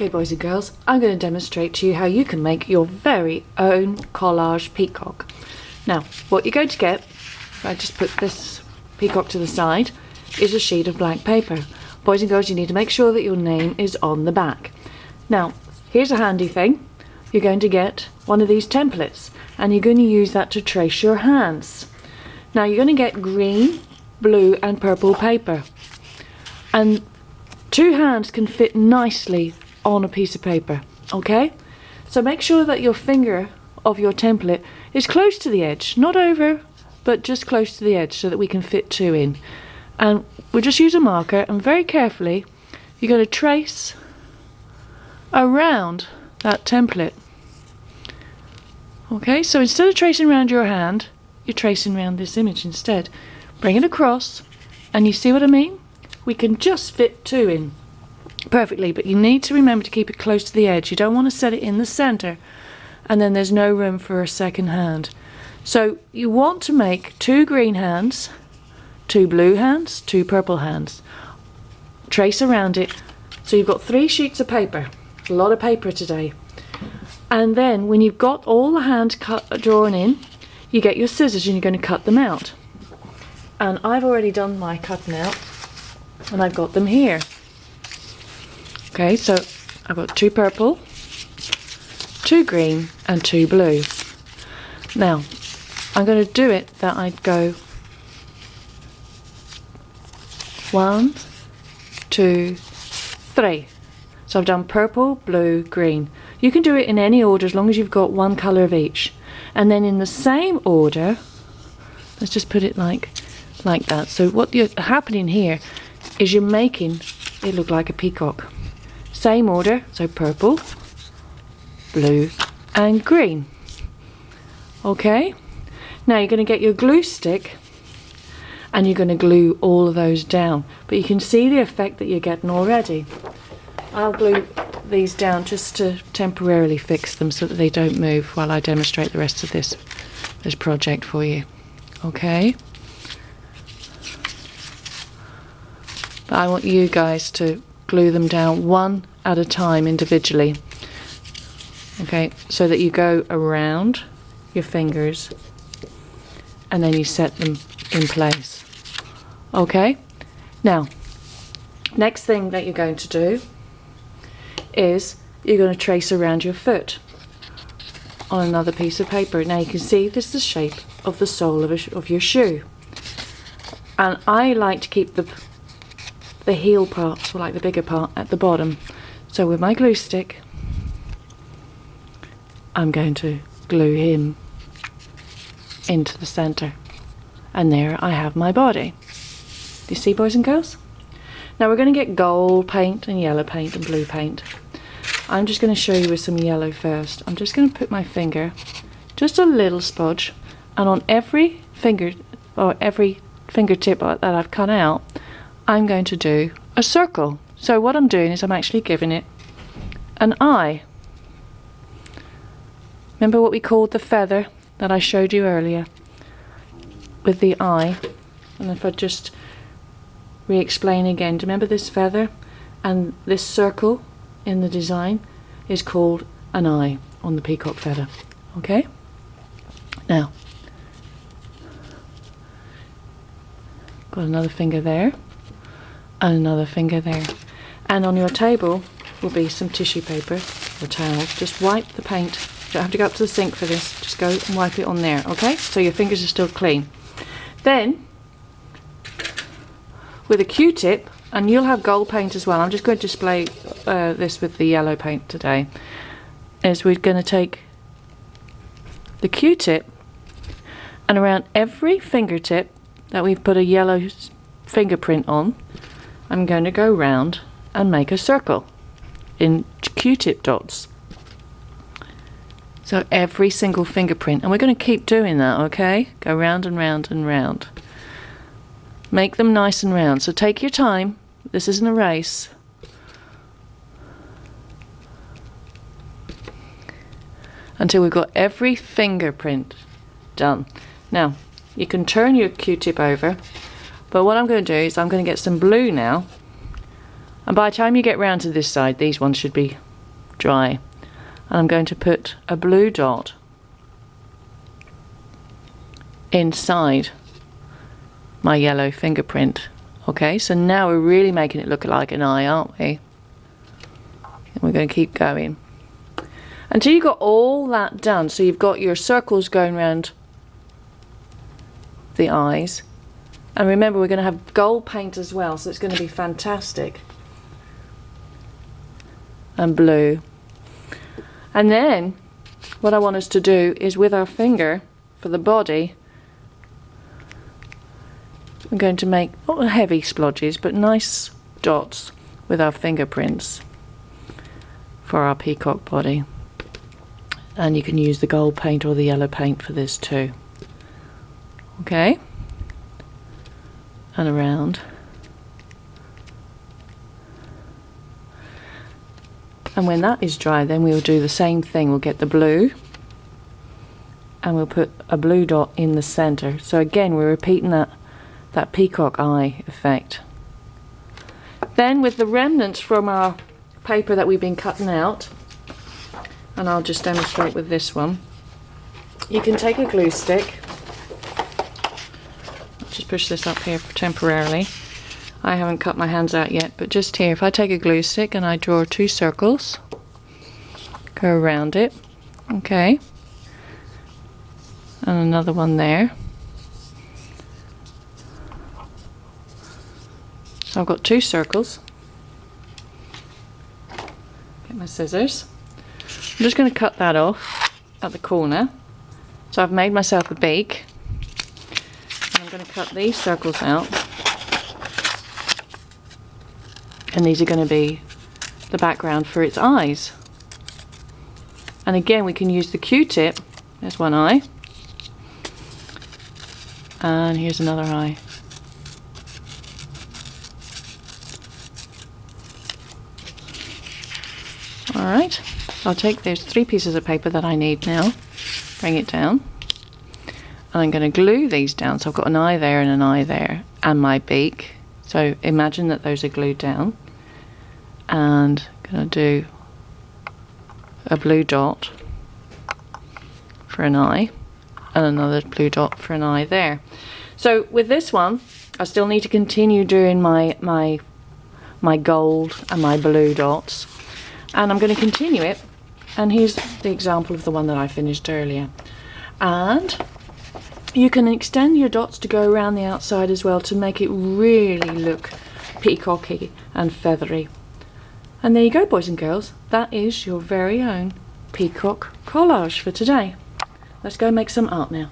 Okay, boys and girls, I'm going to demonstrate to you how you can make your very own collage peacock. Now, what you're going to get, if I just put this peacock to the side, is a sheet of blank paper. Boys and girls, you need to make sure that your name is on the back. Now, here's a handy thing. You're going to get one of these templates, and you're going to use that to trace your hands. Now, you're going to get green, blue and purple paper. And two hands can fit nicely on a piece of paper, okay? So make sure that your finger of your template is close to the edge, not over, but just close to the edge so that we can fit two in. And we'll just use a marker, and very carefully you're going to trace around that template. Okay, so instead of tracing around your hand, you're tracing around this image instead. Bring it across, and you see what I mean? We can just fit two in perfectly, but you need to remember to keep it close to the edge. You don't want to set it in the center and then there's no room for a second hand. So you want to make two green hands, two blue hands, two purple hands. Trace around it. So you've got 3 sheets of paper, a lot of paper today. And then when you've got all the hands drawn in, you get your scissors and you're going to cut them out. And I've already done my cutting out and I've got them here. Okay, so I've got 2 purple, 2 green and 2 blue. Now, I'm going to do it that I'd go 1, 2, 3. So I've done purple, blue, green. You can do it in any order as long as you've got one colour of each. And then in the same order, let's just put it like that. So what you're happening here is you're making it look like a peacock. Same order, so purple, blue and green. Okay, now you're going to get your glue stick and you're going to glue all of those down, but you can see the effect that you're getting already. I'll glue these down just to temporarily fix them so that they don't move while I demonstrate the rest of this project for you. Okay, but I want you guys to glue them down one at a time individually, okay, so that you go around your fingers and then you set them in place. Okay, now next thing that you're going to do is you're going to trace around your foot on another piece of paper. Now you can see this is the shape of the sole of your shoe, and I like to keep the heel part, so like the bigger part, at the bottom. So with my glue stick, I'm going to glue him into the center, and there I have my body. Do you see, boys and girls? Now we're going to get gold paint and yellow paint and blue paint. I'm just going to show you with some yellow first. I'm just going to put my finger, just a little smudge, and on every finger or every fingertip that I've cut out, I'm going to do a circle. So what I'm doing is I'm actually giving it an eye. Remember what we called the feather that I showed you earlier with the eye? And if I just re-explain again, do you remember this feather? And this circle in the design is called an eye on the peacock feather. Okay? Now, got another finger there and another finger there, and on your table will be some tissue paper or towels. Just wipe the paint. You don't have to go up to the sink for this, just go and wipe it on there, okay, so your fingers are still clean. Then with a Q-tip, and you'll have gold paint as well, I'm just going to display this with the yellow paint today, is we're going to take the Q-tip, and around every fingertip that we've put a yellow fingerprint on, I'm going to go round and make a circle in Q-tip dots. So every single fingerprint, and we're going to keep doing that, okay? Go round and round and round. Make them nice and round. So take your time. This isn't a race. Until we've got every fingerprint done. Now, you can turn your Q-tip over, but what I'm going to do is I'm going to get some blue now, and by the time you get round to this side, these ones should be dry. And I'm going to put a blue dot inside my yellow fingerprint. Okay, so now we're really making it look like an eye, aren't we? And we're going to keep going until you've got all that done. So you've got your circles going around the eyes. And remember, we're going to have gold paint as well, so it's going to be fantastic. And blue. And then what I want us to do is with our finger for the body, we're going to make not heavy splodges but nice dots with our fingerprints for our peacock body. And you can use the gold paint or the yellow paint for this too. Okay, and around. And when that is dry, then we'll do the same thing. We'll get the blue and we'll put a blue dot in the center. So again, we're repeating that peacock eye effect. Then with the remnants from our paper that we've been cutting out, and I'll just demonstrate with this one, you can take a glue stick. Just push this up here temporarily. I haven't cut my hands out yet, but just here, if I take a glue stick and I draw 2 circles, go around it, okay, and another one there. So I've got 2 circles. Get my scissors. I'm just going to cut that off at the corner. So I've made myself a beak. And I'm going to cut these circles out. And these are going to be the background for its eyes. And again, we can use the Q-tip. There's one eye. And here's another eye. Alright, I'll take those 3 pieces of paper that I need now, bring it down, and I'm going to glue these down. So I've got an eye there and an eye there, and my beak. So imagine that those are glued down. And I'm going to do a blue dot for an eye, and another blue dot for an eye there. So with this one, I still need to continue doing my gold and my blue dots. And I'm going to continue it, and here's the example of the one that I finished earlier. And you can extend your dots to go around the outside as well to make it really look peacocky and feathery. And there you go, boys and girls, that is your very own peacock collage for today. Let's go make some art now.